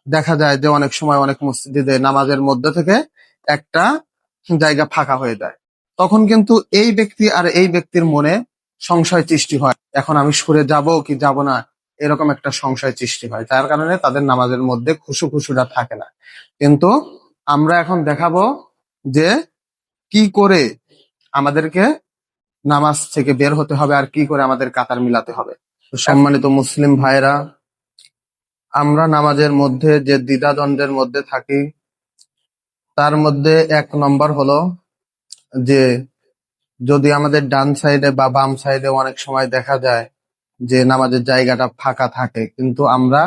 দেখা যায় যে অনেক সময় অনেক মসজিদে নামাজের মধ্যে থেকে একটা জায়গা ফাঁকা হয়ে যায়। তখন কিন্তু এই ব্যক্তি আর এই ব্যক্তির মনে সংশয় সৃষ্টি হয়, এখন আমি সরে যাব কি যাব না, এরকম একটা সংশয় সৃষ্টি হয়, যার কারণে তাদের নামাজের মধ্যে খুশুটা থাকে না। কিন্তু আমরা এখন দেখাবো যে কি করে আমাদেরকে নামাজ থেকে বের হতে হবে আর কি করে আমাদের কাতার মিলাতে হবে। তো সম্মানিত মুসলিম ভাইরা, আমরা নামাজের মধ্যে যে দ্বিধাদ্বন্দ্বের মধ্যে থাকি তার মধ্যে এক নম্বর হলো যে যদি আমাদের ডান সাইডে বা বাম সাইডে অনেক সময় দেখা যায় যে নামাজের জায়গাটা ফাঁকা থাকে, কিন্তু আমরা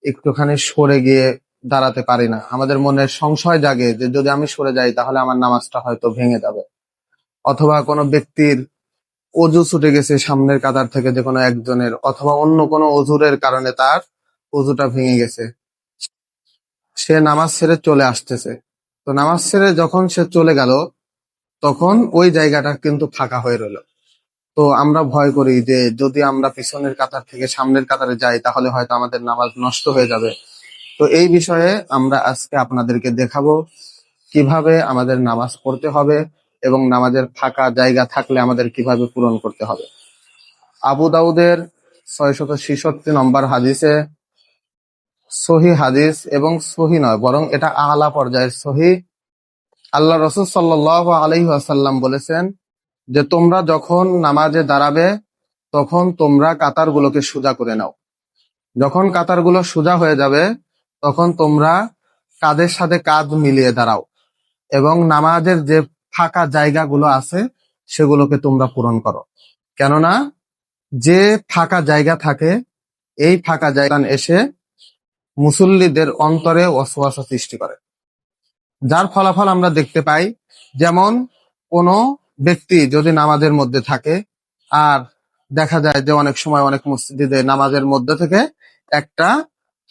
একটুখানি সরে গিয়ে দাঁড়াতে পারি না। আমাদের মনে সংশয় জাগে যে যদি আমি সরে যাই তাহলে আমার নামাজটা হয়তো ভেঙে যাবে। অথবা কোনো ব্যক্তির অজু ছুটে গেছে সামনের কাতার থেকে যে কোনো একজনের, অথবা অন্য কোনো অজুরের কারণে তার অজুটা ভেঙে গেছে, সে নামাজ ছেড়ে চলে আসতেছে। তো নামাজ ছেড়ে যখন সে চলে গেল তখন ওই জায়গাটা কিন্তু ফাঁকা হয়ে রইল। তো আমরা ভয় করি যে যদি আমরা পিছনের কাতার থেকে সামনের কাতারে যাই তাহলে হয়তো আমাদের নামাজ নষ্ট হয়ে যাবে। তো এই বিষয়ে আমরা আজকে আপনাদেরকে দেখাবো কিভাবে আমাদের নামাজ পড়তে হবে এবং নামাজের ফাঁকা জায়গা থাকলে আমাদের কিভাবে পূরণ করতে হবে। আবু দাউদের 666 নম্বর হাদিসে, সহি হাদিস এবং সহি নয় বরং এটা আলা পর্যায়ের সহি, আল্লাহ রাসূল সাল্লাল্লাহু আলাইহি ওয়াসাল্লাম বলেছেন যে তোমরা যখন নামাজে দাঁড়াবে তখন তোমরা কাতারগুলোকে সোজা করে নাও। যখন কাতারগুলো সোজা হয়ে যাবে তখন তোমরা কাঁধের সাথে কাঁধ মিলিয়ে দাঁড়াও এবং নামাজের যে ফাঁকা জায়গাগুলো আছে সেগুলোকে তোমরা পূরণ করো। কেননা যে ফাঁকা জায়গা থাকে এই ফাঁকা জায়গা এসে মুসল্লিদের অন্তরে ওয়াসওয়াসা সৃষ্টি করে, যার ফলাফল আমরা দেখতে পাই। যেমন কোনো ব্যক্তি যদি নামাজের মধ্যে থাকে আর দেখা যায় যে অনেক সময় অনেক মসজিদে নামাজের মধ্যে থেকে একটা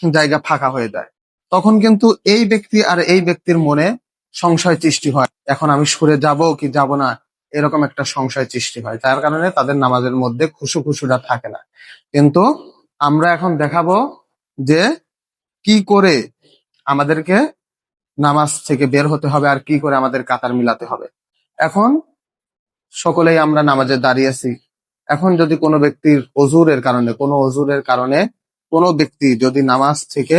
জায়গা ফাঁকা হয়ে যায়, তখন কিন্তু এই ব্যক্তি আর এই ব্যক্তির মনে সংশয় সৃষ্টি হয়, এখন আমি সরে যাব কি যাব না, এরকম একটা সংশয় সৃষ্টি হয়, যার কারণে তাদের নামাজের মধ্যে খুশুটা থাকে না। কিন্তু আমরা এখন দেখাবো যে কি করে আমাদেরকে নামাজ থেকে বের হতে হবে আর কি করে আমাদের কাতার মিলাতে হবে। এখন সকলেই আমরা নামাজে দাঁড়িয়েছি, এখন যদি কোনো ব্যক্তির অজুরের কারণে কোনো ব্যক্তি যদি নামাজ থেকে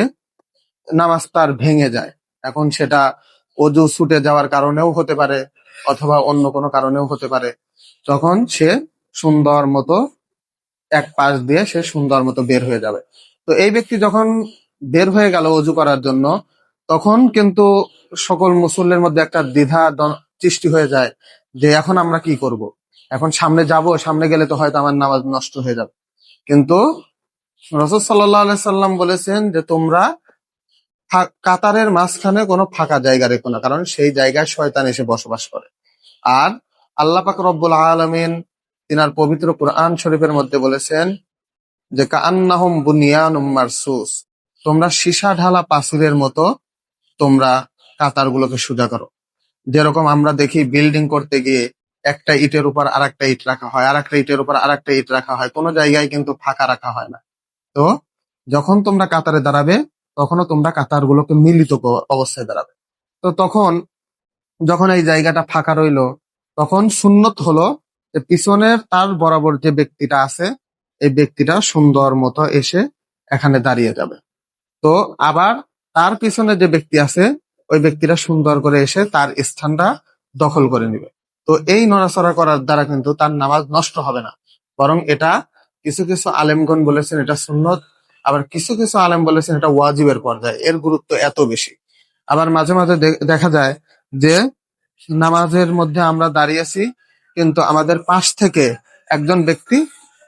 নামাজ তার ভেঙে যায়, এখন সেটা অজু ছুটে যাওয়ার কারণেও হতে পারে অথবা অন্য কোনো কারণেও হতে পারে, তখন সে সুন্দর মতো এক পাশ দিয়ে সে সুন্দর মতো বের হয়ে যাবে। তো এই ব্যক্তি যখন বের হয়ে গেল অজু করার জন্য, তখন কিন্তু সকল মুসল্লির মধ্যে একটা দ্বিধা সৃষ্টি হয়ে যায় যে এখন আমরা কি করব, এখন সামনে যাব, সামনে গেলে তো হয়তো আমার নামাজ নষ্ট হয়ে যাবে। কিন্তু রাসূল সাল্লাল্লাহু আলাইহি সাল্লাম বলেছেন যে তোমরা কাতারের মাঝখানে কোনো ফাঁকা জায়গা রেখো না, কারণ সেই জায়গায় শয়তান এসে বসবাস করে। আর আল্লাহ পাক রব্বুল আলামিন তিনার পবিত্র কুরআন শরীফের মধ্যে বলেছেন যে কাআন্নাহুম বুনিয়ানুম মারসুস, তোমরা সীসা ঢালা পাঁচিলের মতো তোমরা কাতারগুলোকে সোজা করো। যেরকম আমরা দেখি বিল্ডিং করতে গিয়ে একটা ইটের উপর আরেকটা ইট রাখা হয়, আরেকটা ইটের উপর আরেকটা ইট রাখা হয়, কোনো জায়গায় কিন্তু ফাঁকা রাখা হয় না। তো যখন তোমরা কাতারে দাঁড়াবে তখনও তোমরা কাতারগুলোকে মিলিত অবস্থায় দাঁড়াবে। তো তখন যখন এই জায়গাটা ফাঁকা রইলো তখন সুন্নত হলো যে পিছনের তার বরাবর যে ব্যক্তিটা আছে এই ব্যক্তিটা সুন্দর মতো এসে এখানে দাঁড়িয়ে যাবে। তো আবার তার পিছনে যে ব্যক্তি আছে ওই ব্যক্তিটা সুন্দর করে এসে তার স্থানটা দখল করে নেবে। তো এই নড়াচড়া করার দ্বারা কিন্তু তার নামাজ নষ্ট হবে না, বরং এটা কিছু কিছু আলেমগণ বলেছেন এটা সুন্নত, আবার কিছু কিছু আলেম বলেছেন এটা ওয়াজিবের পর্যায়ে, এর গুরুত্ব এত বেশি। আবার মাঝে মাঝে দেখা যায় যে নামাজের মধ্যে আমরা দাঁড়িয়েছি কিন্তু আমাদের পাশ থেকে একজন ব্যক্তি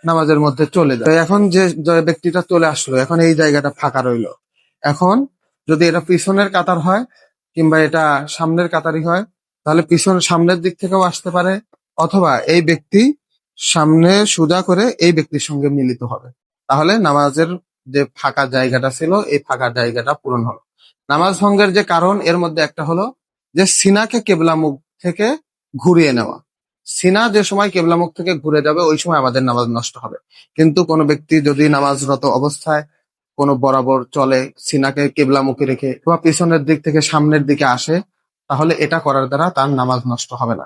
নামাজের মধ্যে চলে যায়। তো এখন যে ব্যক্তিটা চলে আসলো, এখন এই জায়গাটা ফাঁকা রইলো, এখন যদি এটা পিছনের কাতার হয় কিংবা এটা সামনের কাতারই হয় তাহলে সামনের দিক থেকেও আসতে পারে, অথবা এই ব্যক্তি সামনে সোজা করে এই ব্যক্তির সঙ্গে মিলিত হবে, তাহলে নামাজের যে ফাঁকা জায়গাটা ছিল এই ফাঁকা জায়গাটা পূরণ হলো। নামাজ ভঙ্গের যে কারণ এর মধ্যে একটা হলো যে সিনাকে কেবলামুখ থেকে ঘুরিয়ে নেওয়া। সিনা যে সময় কেবলামুখ থেকে ঘুরে যাবে ওই সময় আমাদের নামাজ নষ্ট হবে। কিন্তু কোনো ব্যক্তি যদি নামাজরত অবস্থায় কোনো বরাবর চলে, সিনাকে কেবলামুখী রেখে, বা পিছনের দিক থেকে সামনের দিকে আসে, তাহলে এটা করার দ্বারা তার নামাজ নষ্ট হবে না।